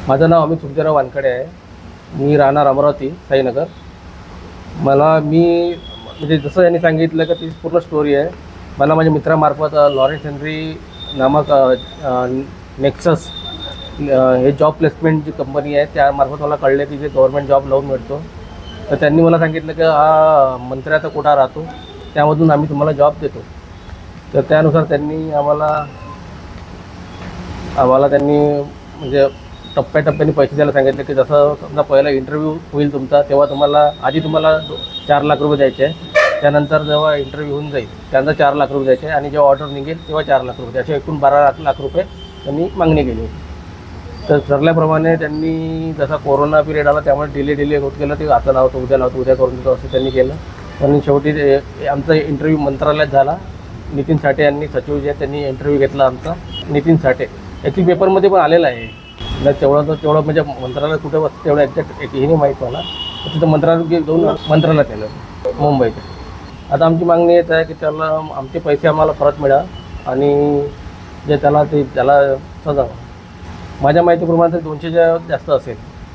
माझं नाव अमित सुखदेवराव वानकडे आहे. मी राहणार अमरावती साईनगर. म्हणजे जसं यांनी सांगितलं की ती पूर्ण स्टोरी आहे. मला माझ्या मित्रामार्फत लॉरेन्स हेनरी नामक नेक्सस हे जॉब प्लेसमेंट जी कंपनी आहे त्यामार्फत मला कळले की जे गव्हर्मेंट जॉब लावून मिळतो. तर त्यांनी मला सांगितलं की हा मंत्र्याचा कोटा राहतो, त्यामधून आम्ही तुम्हाला जॉब देतो. तर त्यानुसार त्यांनी आम्हाला म्हणजे टप्प्याटप्प्याने पैसे द्यायला सांगितले की जसं समजा पहिला इंटरव्ह्यू होईल तुमचा, तेव्हा तुम्हाला 4 लाख रुपये द्यायचे आहे. त्यानंतर जेव्हा इंटरव्ह्यू होऊन जाईल त्यानंतर 4 लाख रुपये द्यायचे आणि जेव्हा ऑर्डर निघेल तेव्हा 4 लाख रुपये, असे एकूण 12 लाख रुपये त्यांनी मागणी केली. तर ठरल्याप्रमाणे त्यांनी जसा कोरोना पिरियड आला त्यामुळे डिले होत गेलं. ते आता लावतो, उद्या करून देतो असं त्यांनी केलं. पण शेवटी आमचा इंटरव्ह्यू मंत्रालयात झाला. नितीन साठे यांनी, सचिव जे त्यांनी इंटरव्ह्यू घेतला आमचा. नितीन साठे ॲक्च्युली पेपरमध्ये पण आलेलं आहे. नाही तेवढं म्हणजे मंत्रालय कुठे बसतं तेवढं एक्झॅक्ट हे नाही माहीत मला. तिथं मंत्रालयात जाऊन मंत्रालयात केलं मुंबईत. आता आमची मागणी येत आहे की त्याला आमचे पैसे आम्हाला परत मिळा आणि जे त्याला सजा. माझ्या माहितीप्रमाणे 200च्या जास्त असेल.